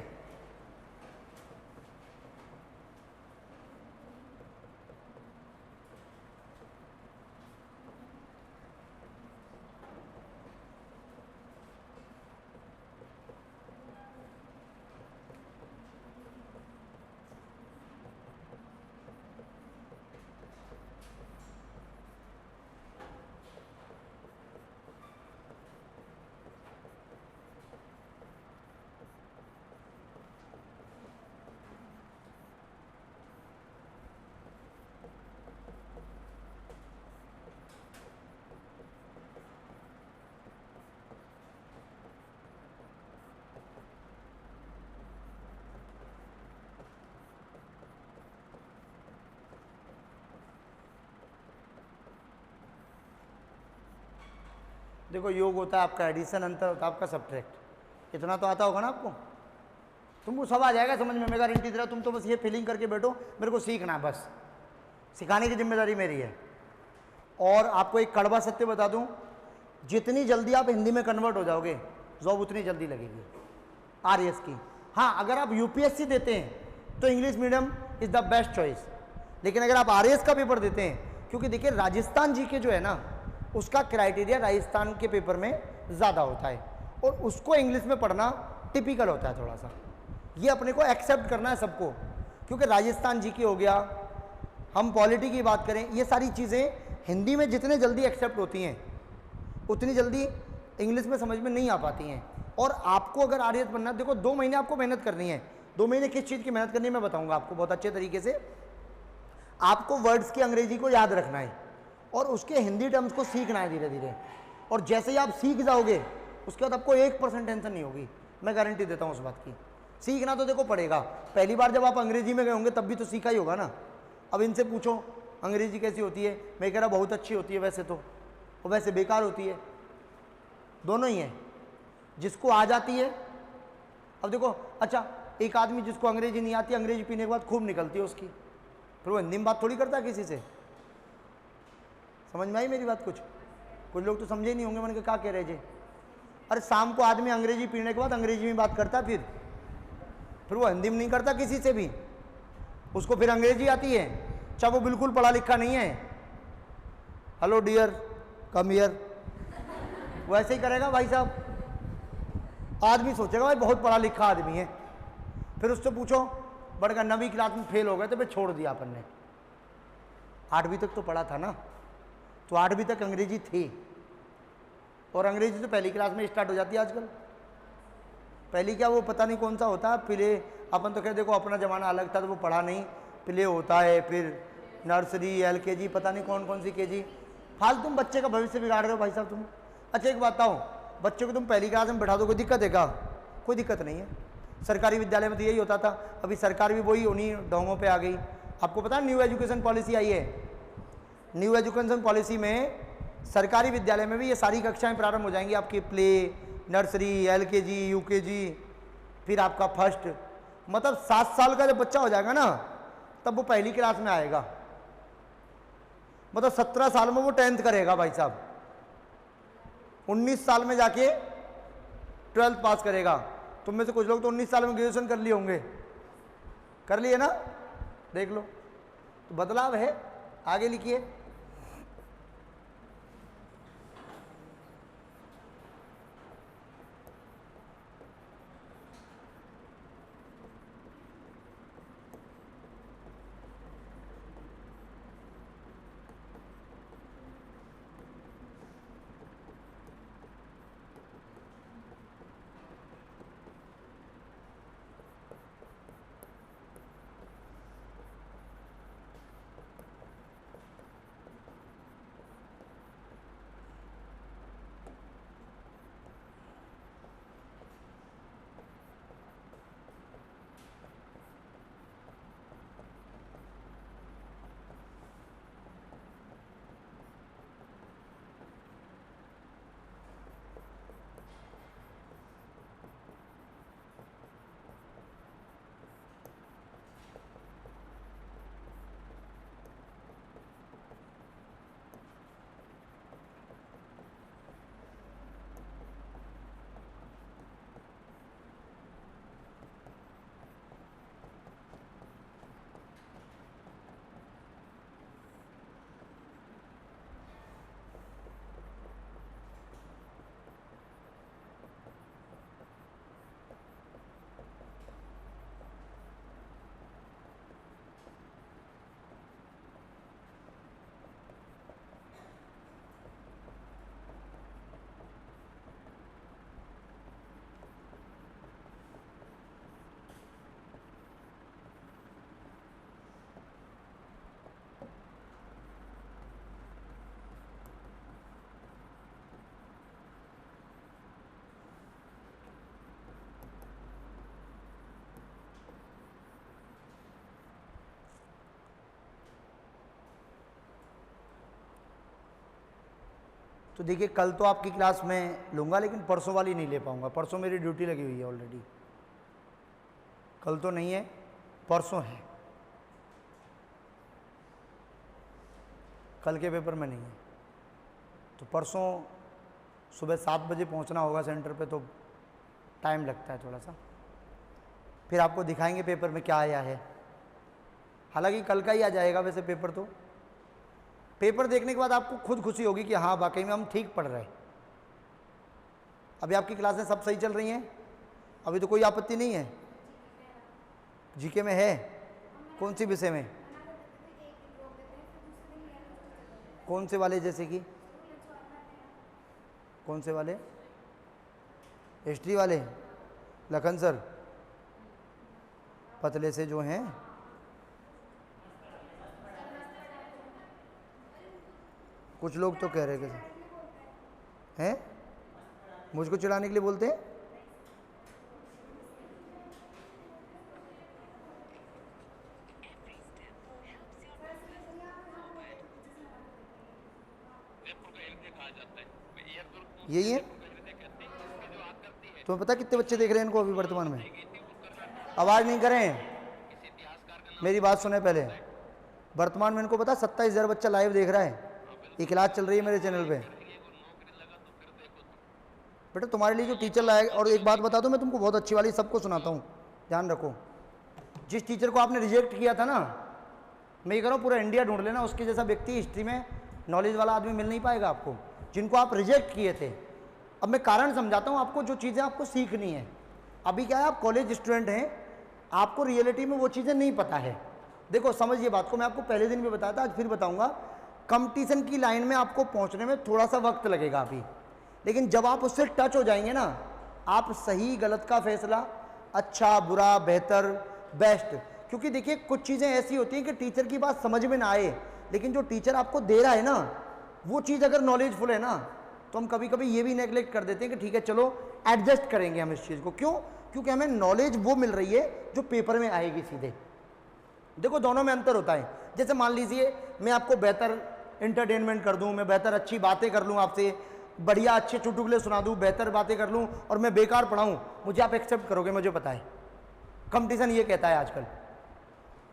देखो योग होता है आपका एडिशन, अंतर होता है आपका सब्ट्रैक्ट, इतना तो आता होगा ना आपको, तुमको सब आ जाएगा समझ में, मैं गारंटी दे रहा हूँ। तुम तो बस ये फीलिंग करके बैठो, मेरे को सीखना है, बस सिखाने की जिम्मेदारी मेरी है। और आपको एक कड़वा सत्य बता दूं, जितनी जल्दी आप हिंदी में कन्वर्ट हो जाओगे जॉब उतनी जल्दी लगेगी आरएएस की। हाँ, अगर आप यूपीएससी देते हैं तो English medium is the best choice, लेकिन अगर आप आरएएस का पेपर देते हैं, क्योंकि देखिए राजस्थान जीके जो है ना, उसका क्राइटेरिया राजस्थान के पेपर में ज़्यादा होता है और उसको इंग्लिश में पढ़ना टिपिकल होता है थोड़ा सा, ये अपने को एक्सेप्ट करना है सबको, क्योंकि राजस्थान जीके हो गया, हम पॉलिटी की बात करें, ये सारी चीज़ें हिंदी में जितने जल्दी एक्सेप्ट होती हैं उतनी जल्दी इंग्लिश में समझ में नहीं आ पाती हैं। और आपको अगर आरएएस बनना है, देखो 2 महीने आपको मेहनत करनी है। 2 महीने किस चीज़ की मेहनत करनी है मैं बताऊंगा आपको बहुत अच्छे तरीके से। आपको वर्ड्स की अंग्रेजी को याद रखना है और उसके हिंदी टर्म्स को सीखना है धीरे धीरे, और जैसे ही आप सीख जाओगे उसके बाद आपको 1% टेंशन नहीं होगी, मैं गारंटी देता हूँ उस बात की। सीखना तो देखो पड़ेगा, पहली बार जब आप अंग्रेजी में गए होंगे तब भी तो सीखा ही होगा ना। अब इनसे पूछो अंग्रेजी कैसी होती है, मैं कह रहा बहुत अच्छी होती है वैसे तो, और वैसे बेकार होती है, दोनों ही हैं। जिसको आ जाती है, अब देखो अच्छा एक आदमी जिसको अंग्रेजी नहीं आती, अंग्रेजी पीने के बाद खूब निकलती है उसकी, फिर वो हिंदी में बात थोड़ी करता है किसी से। समझ में आई मेरी बात? कुछ लोग तो समझे ही नहीं होंगे, मैंने कहा क्या कह रहे जी। अरे शाम को आदमी अंग्रेजी पीने के बाद अंग्रेजी में बात करता है, फिर वो हिंदी में नहीं करता किसी से भी, उसको फिर अंग्रेजी आती है, चाहे वो बिल्कुल पढ़ा लिखा नहीं है। हेलो डियर कम हियर, वैसे ही करेगा भाई साहब। आदमी सोचेगा भाई बहुत पढ़ा लिखा आदमी है, फिर उससे पूछो बढ़कर 9वीं क्लास में फेल हो गए तो फिर छोड़ दिया अपन ने, 8वीं तक तो पढ़ा था ना, तो 8वीं तक अंग्रेजी थी, और अंग्रेजी तो पहली क्लास में स्टार्ट हो जाती है आजकल। पहली क्या वो पता नहीं कौन सा होता है, प्ले, अपन तो कह देखो अपना ज़माना अलग था तो वो पढ़ा नहीं, प्ले होता है, फिर नर्सरी एलकेजी, पता नहीं कौन कौन सी केजी। फालतू तुम बच्चे का भविष्य बिगाड़ रहे हो भाई साहब तुम। अच्छा एक बात बताओ, बच्चों को तुम पहली क्लास में बैठा दो, कोई दिक्कत है क्या? कोई दिक्कत नहीं है। सरकारी विद्यालय में तो यही होता था, अभी सरकार भी वही उन्हीं ढोंगों पे आ गई। आपको पता है न्यू एजुकेशन पॉलिसी आई है, न्यू एजुकेशन पॉलिसी में सरकारी विद्यालय में भी ये सारी कक्षाएं प्रारंभ हो जाएंगी आपकी, प्ले, नर्सरी, एलकेजी, यूकेजी, फिर आपका फर्स्ट, मतलब 7 साल का जब बच्चा हो जाएगा ना तब वो पहली क्लास में आएगा, मतलब 17 साल में वो 10th करेगा भाई साहब, 19 साल में जाके 12th पास करेगा। तुम में से कुछ लोग तो 19 साल में ग्रेजुएशन कर लिए होंगे, कर लिए ना, देख लो तो बदलाव है। आगे लिखिए, तो देखिए कल तो आपकी क्लास में लूँगा, लेकिन परसों वाली नहीं ले पाऊँगा। परसों मेरी ड्यूटी लगी हुई है ऑलरेडी। कल तो नहीं है, परसों है। कल के पेपर में नहीं है, तो परसों सुबह 7 बजे पहुंचना होगा सेंटर पे, तो टाइम लगता है थोड़ा सा। फिर आपको दिखाएंगे पेपर में क्या आया है। हालांकि कल का ही आ जाएगा वैसे पेपर। तो पेपर देखने के बाद आपको खुद खुशी होगी कि हाँ वाकई में हम ठीक पढ़ रहे हैं। अभी आपकी क्लासें सब सही चल रही हैं, अभी तो कोई आपत्ति नहीं है। जीके में है? कौन सी विषय में? कौन से वाले? जैसे कि कौन से वाले? हिस्ट्री वाले? लखन सर पतले से जो हैं, कुछ लोग तो कह रहे हैं मुझको चिढ़ाने के लिए बोलते हैं। यही है? तुम्हें पता कितने बच्चे देख रहे हैं इनको अभी वर्तमान में? आवाज़ नहीं करें, मेरी बात सुने पहले। वर्तमान में इनको पता 27,000 बच्चा लाइव देख रहा है। ये क्लास चल रही है मेरे चैनल पे। बेटा तुम्हारे लिए जो टीचर लाएगा, और एक बात बता दो, मैं तुमको बहुत अच्छी वाली सबको सुनाता हूँ, ध्यान रखो। जिस टीचर को आपने रिजेक्ट किया था ना, मैं ये कह रहा हूँ पूरा इंडिया ढूंढ लेना, उसके जैसा व्यक्ति हिस्ट्री में नॉलेज वाला आदमी मिल नहीं पाएगा आपको, जिनको आप रिजेक्ट किए थे। अब मैं कारण समझाता हूँ आपको, जो चीज़ें आपको सीखनी है। अभी क्या है, आप कॉलेज स्टूडेंट हैं, आपको रियलिटी में वो चीज़ें नहीं पता है। देखो समझिए बात को, मैं आपको पहले दिन भी बताया था, आज फिर बताऊंगा। कंपटीशन की लाइन में आपको पहुंचने में थोड़ा सा वक्त लगेगा अभी, लेकिन जब आप उससे टच हो जाएंगे ना, आप सही गलत का फैसला, अच्छा बुरा बेहतर बेस्ट, क्योंकि देखिए कुछ चीज़ें ऐसी होती हैं कि टीचर की बात समझ में ना आए, लेकिन जो टीचर आपको दे रहा है ना, वो चीज़ अगर नॉलेजफुल है ना, तो हम कभी कभी ये भी नेग्लेक्ट कर देते हैं कि ठीक है चलो एडजस्ट करेंगे हम इस चीज़ को। क्यों? क्योंकि हमें नॉलेज वो मिल रही है जो पेपर में आएगी सीधे। देखो दोनों में अंतर होता है। जैसे मान लीजिए मैं आपको बेहतर एंटरटेनमेंट कर दूं, मैं बेहतर अच्छी बातें कर लूं, आपसे बढ़िया अच्छे चुटकुले सुना दूं, बेहतर बातें कर लूं, और मैं बेकार पढ़ाऊं, मुझे आप एक्सेप्ट करोगे? मुझे पता है कंपटीशन ये कहता है आजकल।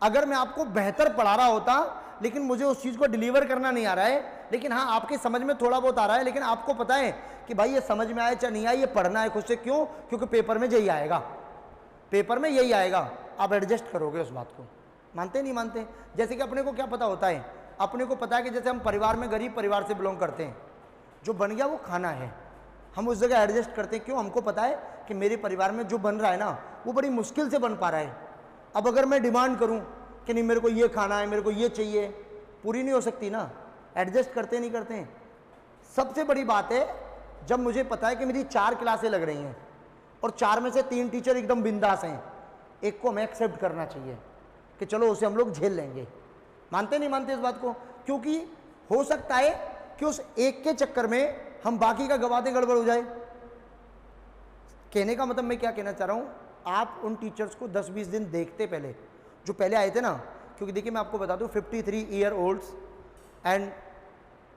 अगर मैं आपको बेहतर पढ़ा रहा होता, लेकिन मुझे उस चीज़ को डिलीवर करना नहीं आ रहा है, लेकिन हाँ आपकी समझ में थोड़ा बहुत आ रहा है, लेकिन आपको पता है कि भाई ये समझ में आए चाहे नहीं आए, ये पढ़ना है खुद से। क्यों? क्योंकि पेपर में यही आएगा, पेपर में यही आएगा। आप एडजस्ट करोगे उस बात को। मानते नहीं मानते? जैसे कि अपने को क्या पता होता है, अपने को पता है कि जैसे हम परिवार में गरीब परिवार से बिलोंग करते हैं, जो बन गया वो खाना है, हम उस जगह एडजस्ट करते हैं। क्यों? हमको पता है कि मेरे परिवार में जो बन रहा है ना, वो बड़ी मुश्किल से बन पा रहा है। अब अगर मैं डिमांड करूं कि नहीं मेरे को ये खाना है, मेरे को ये चाहिए, पूरी नहीं हो सकती ना। एडजस्ट करते नहीं करते हैं। सबसे बड़ी बात है जब मुझे पता है कि मेरी 4 क्लासें लग रही हैं और 4 में से 3 टीचर एकदम बिंदास हैं, एक को हमें एक्सेप्ट करना चाहिए कि चलो उसे हम लोग झेल लेंगे। मानते नहीं मानते इस बात को? क्योंकि हो सकता है कि उस एक के चक्कर में हम बाकी का गवा दें, गड़बड़ हो जाए। कहने का मतलब मैं क्या कहना चाह रहा हूं, आप उन टीचर्स को 10-20 दिन देखते पहले, जो पहले आए थे ना। क्योंकि देखिए मैं आपको बता दूं 53 year olds and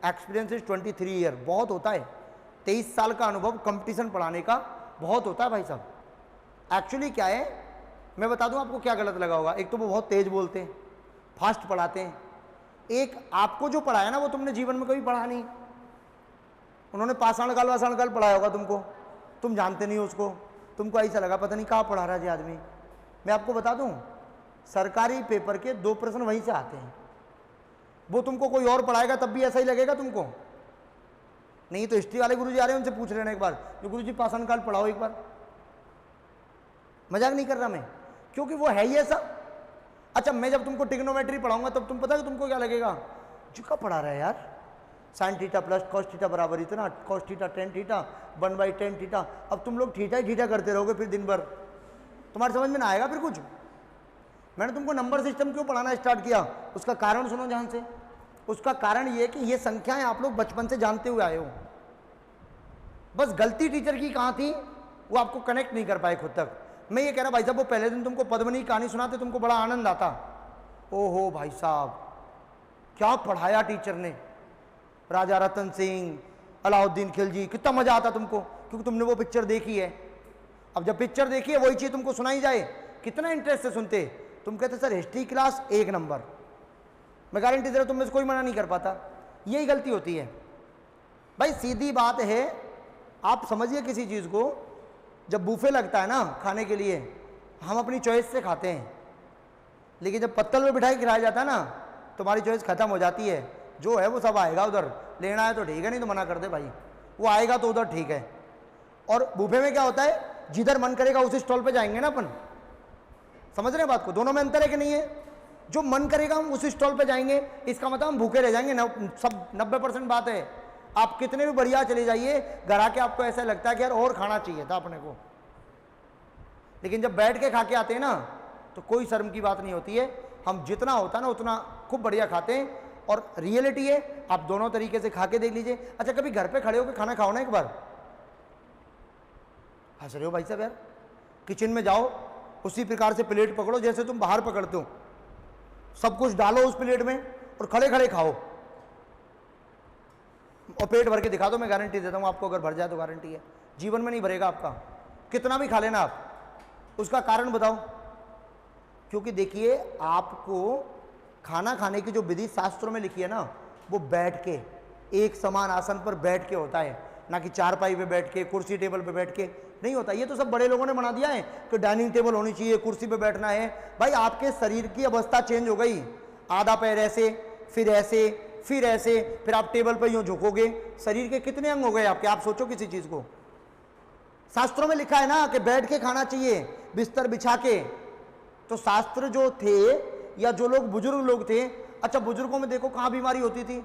experience is 23 year, बहुत होता है। 23 साल का अनुभव कंपटीशन पढ़ाने का बहुत होता है भाई साहब। एक्चुअली क्या है, मैं बता दूं आपको क्या गलत लगा होगा। एक तो वो बहुत तेज बोलते हैं, फास्ट पढ़ाते हैं। एक आपको जो पढ़ाया ना, वो तुमने जीवन में कभी पढ़ा नहीं। उन्होंने पाषाण काल वाषाण काल पढ़ाया होगा तुमको, तुम जानते नहीं हो उसको, तुमको ऐसा लगा पता नहीं कहाँ पढ़ा रहा है आदमी। मैं आपको बता दूं, सरकारी पेपर के 2 प्रश्न वहीं से आते हैं। वो तुमको कोई और पढ़ाएगा तब भी ऐसा ही लगेगा तुमको। नहीं तो हिस्ट्री वाले गुरुजी आ रहे हैं, उनसे पूछ लेना एक बार, जो गुरुजी पाषाण काल पढ़ाओ एक बार। मजाक नहीं कर रहा मैं, क्योंकि वो है ही ऐसा। अच्छा मैं जब तुमको ट्रिग्नोमेट्री पढ़ाऊंगा तब तुम पता है तुमको क्या लगेगा, जो क्या पढ़ा रहा है यार, sine theta plus cos theta बराबर इतना, cos theta tan theta 1/10 theta. अब तुम लोग थीटा ही थीटा करते रहोगे फिर दिन भर, तुम्हारे समझ में ना आएगा फिर कुछ। मैंने तुमको नंबर सिस्टम क्यों पढ़ाना स्टार्ट किया, उसका कारण सुनो ध्यान से। उसका कारण ये कि ये संख्याएं आप लोग बचपन से जानते हुए आए हो। बस गलती टीचर की कहाँ थी, वो आपको कनेक्ट नहीं कर पाए खुद तक। मैं ये कह रहा भाई साहब, वो पहले दिन तुमको पद्मिनी कहानी सुनाते तुमको बड़ा आनंद आता। ओहो भाई साहब क्या पढ़ाया टीचर ने, राजा रतन सिंह, अलाउद्दीन खिलजी, कितना मजा आता तुमको, क्योंकि तुमने वो पिक्चर देखी है। अब जब पिक्चर देखी है वही चीज तुमको सुनाई जाए, कितना इंटरेस्ट से सुनते। तुम कहते सर हिस्ट्री क्लास 1 नंबर, मैं गारंटी दे रहा हूं तुम में से कोई मना नहीं कर पाता। यही गलती होती है भाई, सीधी बात है। आप समझिए किसी चीज को, जब बूफे लगता है ना खाने के लिए, हम अपनी चॉइस से खाते हैं, लेकिन जब पत्तल में बिठाई खिलाया जाता है ना, तुम्हारी चॉइस खत्म हो जाती है। जो है वो सब आएगा, उधर लेना है तो ठीक है, नहीं तो मना कर दे भाई, वो आएगा तो उधर ठीक है। और बूफे में क्या होता है, जिधर मन करेगा उसी स्टॉल पे जाएंगे ना अपन, समझ रहे हैं बात को? दोनों में अंतर है कि नहीं है? जो मन करेगा हम उसी स्टॉल पे जाएंगे, इसका मतलब हम भूखे रह जाएंगे। सब 90% बात है। आप कितने भी बढ़िया चले जाइए, घर आके आपको ऐसा लगता है कि यार और खाना चाहिए था अपने को, लेकिन जब बैठ के खा के आते हैं ना तो कोई शर्म की बात नहीं होती है। हम जितना होता है ना उतना खूब बढ़िया खाते हैं, और रियलिटी है, आप दोनों तरीके से खा के देख लीजिए। अच्छा, कभी घर पे खड़े होकर खाना खाओ ना एक बार। हंस रहे हो भाई साहब? यार किचन में जाओ, उसी प्रकार से प्लेट पकड़ो जैसे तुम बाहर पकड़ते हो, सब कुछ डालो उस प्लेट में और खड़े खड़े खाओ, और पेट भर के दिखा दो। मैं गारंटी देता हूं आपको, अगर भर जाए तो गारंटी है, जीवन में नहीं भरेगा आपका। कितना भी खा लेना आप। उसका कारण बताओ? क्योंकि देखिए, आपको खाना खाने की जो विधि शास्त्रों में लिखी है ना, वो बैठ के एक समान आसन पर बैठ के होता है, ना कि चारपाई पे बैठ के, कुर्सी टेबल पे बैठ के नहीं होता। ये तो सब बड़े लोगों ने बना दिया है कि डाइनिंग टेबल होनी चाहिए, कुर्सी पे बैठना है। भाई आपके शरीर की अवस्था चेंज हो गई, आधा पैर ऐसे, फिर ऐसे, फिर ऐसे, फिर आप टेबल पर यूं झुकोगे। शरीर के कितने अंग हो गए आपके? आप सोचो किसी चीज को। शास्त्रों में लिखा है ना कि बैठ के खाना चाहिए, बिस्तर बिछा के। तो शास्त्र जो थे, या जो लोग बुजुर्ग लोग थे, अच्छा बुजुर्गों में देखो कहाँ बीमारी होती थी।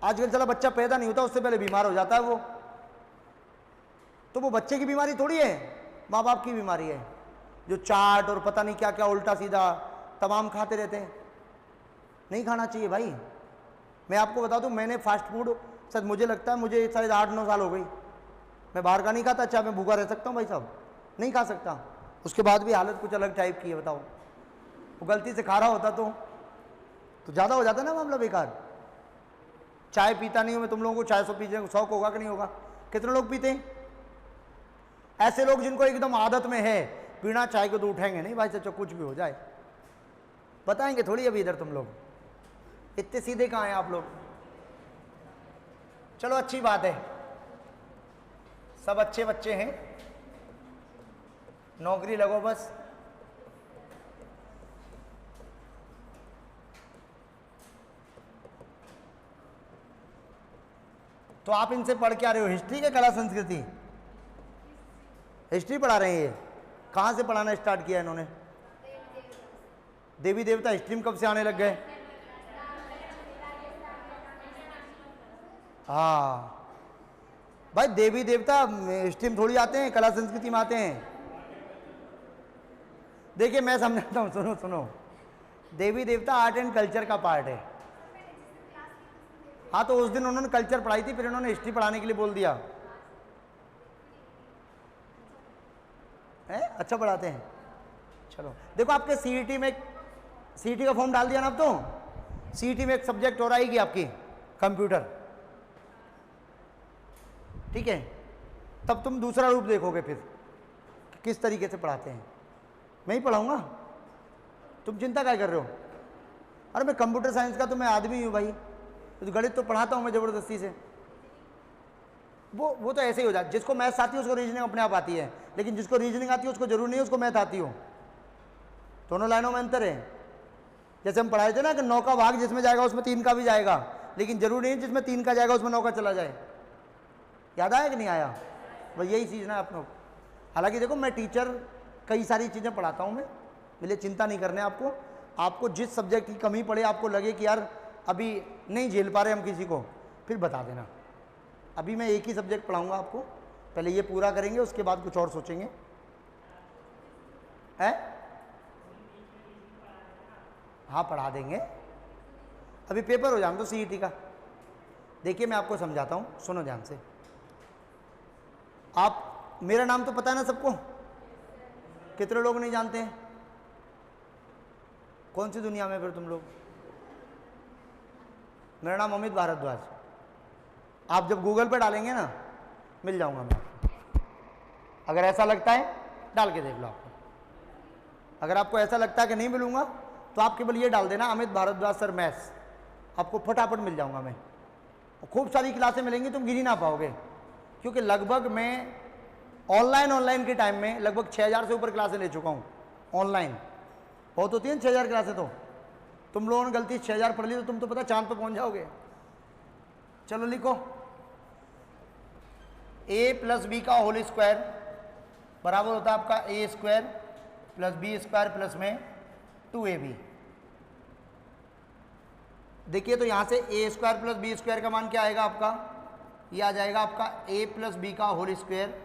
आजकल चला बच्चा पैदा नहीं होता उससे पहले बीमार हो जाता है वो, तो वो बच्चे की बीमारी थोड़ी है, माँ बाप की बीमारी है, जो चाट और पता नहीं क्या क्या उल्टा सीधा तमाम खाते रहते हैं। नहीं खाना चाहिए भाई। मैं आपको बता दूं, मैंने फास्ट फूड, सर मुझे लगता है मुझे शायद 8-9 साल हो गई, मैं बाहर का नहीं खाता। अच्छा मैं भूखा रह सकता हूँ भाई साहब? नहीं खा सकता। उसके बाद भी हालत कुछ अलग टाइप की है, बताओ। वो गलती से खा रहा होता तो ज़्यादा हो जाता ना मामला बेकार। चाय पीता नहीं हूँ मैं, तुम लोगों को चाय सौ पीने का शौक होगा कि नहीं होगा? कितने लोग पीते हैं? ऐसे लोग जिनको एकदम आदत में है बिना चाय को तो उठेंगे नहीं भाई साहब, कुछ भी हो जाए बताएंगे थोड़ी। अभी इधर तुम लोग इतने सीधे कहाँ हैं आप लोग? चलो अच्छी बात है, सब अच्छे बच्चे हैं, नौकरी लगो बस। तो आप इनसे पढ़ के आ रहे हो हिस्ट्री के कला संस्कृति? हिस्ट्री पढ़ा रहे हैं ये? कहाँ से पढ़ाना स्टार्ट किया इन्होंने? देवी देवता हिस्ट्री में कब से आने लग गए? हाँ भाई, देवी देवता हिस्ट्री में थोड़ी आते हैं, कला संस्कृति में आते हैं। देखिए मैं समझाता हूँ, सुनो सुनो। देवी देवता आर्ट एंड कल्चर का पार्ट है। हाँ तो उस दिन उन्होंने कल्चर पढ़ाई थी, फिर उन्होंने हिस्ट्री पढ़ाने के लिए बोल दिया है? अच्छा पढ़ाते हैं। चलो देखो, आपके सीईटी में, सीईटी का फॉर्म डाल दिया ना अब तो, सीईटी में एक सब्जेक्ट और आएगी आपकी कंप्यूटर, ठीक है? तब तुम दूसरा रूप देखोगे फिर किस तरीके से पढ़ाते हैं। मैं ही पढ़ाऊंगा, तुम चिंता क्या कर रहे हो? अरे मैं कंप्यूटर साइंस का तो मैं आदमी हूँ भाई, तो गणित तो पढ़ाता हूँ मैं ज़बरदस्ती से। वो तो ऐसे ही हो जाता, जिसको मैथ्स आती है उसको रीजनिंग अपने आप आती है, लेकिन जिसको रीजनिंग आती है उसको जरूर नहीं है उसको मैथ आती हो। दोनों लाइनों में अंतर है। जैसे हम पढ़ाए थे ना कि 9 का भाग जिसमें जाएगा उसमें 3 का भी जाएगा, लेकिन जरूरी नहीं जिसमें 3 का जाएगा उसमें 9 का चला जाए। याद आया कि नहीं आया? बस यही चीज़ ना अपनों। हालांकि देखो मैं टीचर कई सारी चीज़ें पढ़ाता हूँ मैं, मेरे चिंता नहीं करने आपको। आपको जिस सब्जेक्ट की कमी पड़े, आपको लगे कि यार अभी नहीं झेल पा रहे हम किसी को, फिर बता देना। अभी मैं एक ही सब्जेक्ट पढ़ाऊंगा आपको, पहले ये पूरा करेंगे उसके बाद कुछ और सोचेंगे, है? हाँ पढ़ा देंगे, अभी पेपर हो जाए तो सीईटी का। देखिए मैं आपको समझाता हूँ, सुनो ध्यान से। आप, मेरा नाम तो पता है ना सबको? कितने लोग नहीं जानते हैं? कौन सी दुनिया में फिर तुम लोग? मेरा नाम अमित भारद्वाज। आप जब गूगल पे डालेंगे ना मिल जाऊंगा मैं आपको। अगर ऐसा लगता है डाल के देख लो आपको। अगर आपको ऐसा लगता है कि नहीं मिलूंगा तो आप केवल ये डाल देना अमित भारद्वाज सर मैथ्स, आपको फटाफट मिल जाऊंगा मैं। खूब सारी क्लासें मिलेंगी, तुम गिन ही ना पाओगे, क्योंकि लगभग मैं ऑनलाइन के टाइम में लगभग 6000 से ऊपर क्लासें ले चुका हूँ ऑनलाइन। बहुत होती है 6000 क्लासें, तो तुम लोगों ने गलती 6000 पढ़ ली तो तुम तो पता चांद पे पहुंच जाओगे। चलो लिखो, a प्लस बी का होल स्क्वायर बराबर होता है आपका a square plus b square plus में 2ab। देखिए तो यहां से a square plus b square का मान क्या आएगा आपका, ये आ जाएगा आपका a प्लस बी का होल स्क्वायर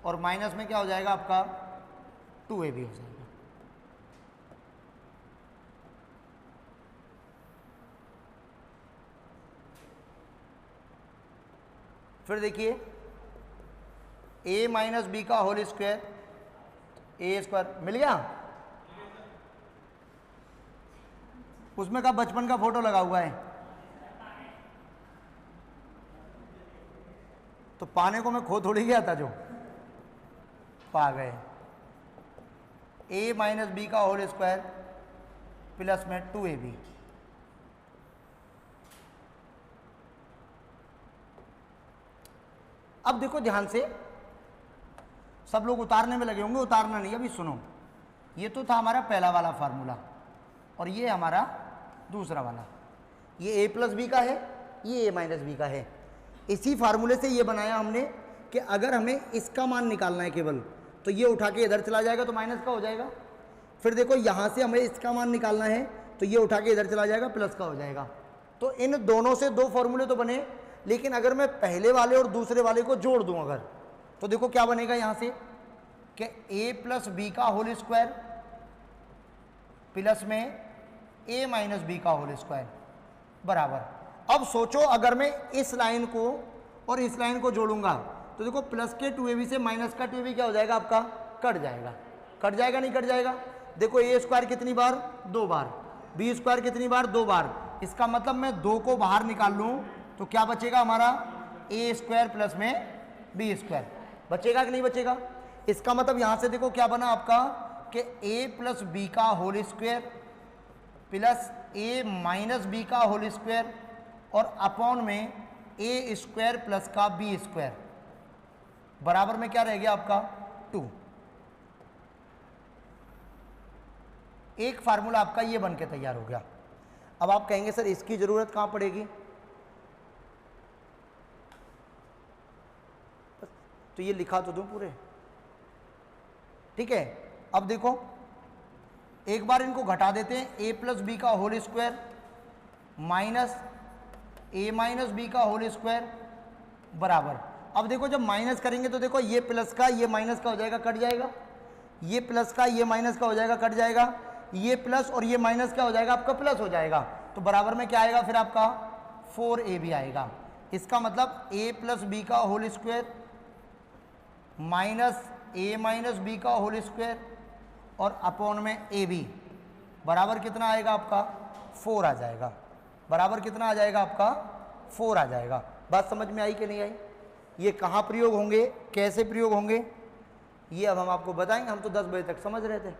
और माइनस में क्या हो जाएगा आपका 2ab हो जाएगा। फिर देखिए a माइनस बी का होल स्क्वायर, ए स्क्वायर मिल गया। उसमें का बचपन का फोटो लगा हुआ है, तो पाने को मैं खो थोड़ी गया था जो पा गए। a माइनस बी का होल स्क्वायर प्लस में 2ab। अब देखो ध्यान से, सब लोग उतारने में लगे होंगे, उतारना नहीं, अभी सुनो। ये तो था हमारा पहला वाला फार्मूला और ये हमारा दूसरा वाला, ये a प्लस बी का है, ये a माइनस बी का है। इसी फार्मूले से ये बनाया हमने कि अगर हमें इसका मान निकालना है केवल, तो ये उठा के इधर चला जाएगा तो माइनस का हो जाएगा। फिर देखो यहाँ से हमें इसका मान निकालना है तो ये उठा के इधर चला जाएगा, प्लस का हो जाएगा। तो इन दोनों से दो फॉर्मूले तो बने, लेकिन अगर मैं पहले वाले और दूसरे वाले को जोड़ दूं अगर, तो देखो क्या बनेगा यहाँ से कि a प्लस बी का होल स्क्वायर प्लस में a माइनस बी का होल स्क्वायर बराबर। अब सोचो अगर मैं इस लाइन को और इस लाइन को जोड़ूंगा तो देखो प्लस के 2ab से माइनस का 2ab क्या हो जाएगा आपका, कट जाएगा। कट जाएगा नहीं कट जाएगा। देखो a स्क्वायर कितनी बार, 2 बार, बी स्क्वायर कितनी बार, 2 बार। इसका मतलब मैं 2 को बाहर निकाल लूँ तो क्या बचेगा हमारा, a स्क्वायर प्लस में बी स्क्वायर बचेगा कि नहीं बचेगा। इसका मतलब यहाँ से देखो क्या बना आपका कि a प्लस बी का whole square plus a minus b का होल स्क्वायर और अपॉन में a स्क्वायर प्लस का बी स्क्वायर बराबर में क्या रह गया आपका 2। एक फार्मूला आपका ये बन के तैयार हो गया। अब आप कहेंगे सर इसकी जरूरत कहाँ पड़ेगी, तो ये लिखा तो दूं पूरे, ठीक है। अब देखो एक बार इनको घटा देते हैं, a प्लस बी का whole square minus a minus b का होल स्क्वायर बराबर। अब देखो जब माइनस करेंगे तो देखो ये प्लस का ये माइनस का हो जाएगा, कट जाएगा। ये प्लस का ये माइनस का हो जाएगा, कट जाएगा। ये प्लस और ये माइनस क्या हो जाएगा आपका, प्लस हो जाएगा। तो बराबर में क्या आएगा फिर आपका 4ab आएगा। इसका मतलब a प्लस बी का whole square minus a minus b का होल स्क्वायर और अपॉन में ab बराबर कितना आएगा आपका 4 आ जाएगा। बराबर कितना आ जाएगा आपका 4 आ जाएगा। बात समझ में आई कि नहीं आई। ये कहाँ प्रयोग होंगे, कैसे प्रयोग होंगे, ये अब हम आपको बताएंगे। हम तो 10 बजे तक समझ रहे थे।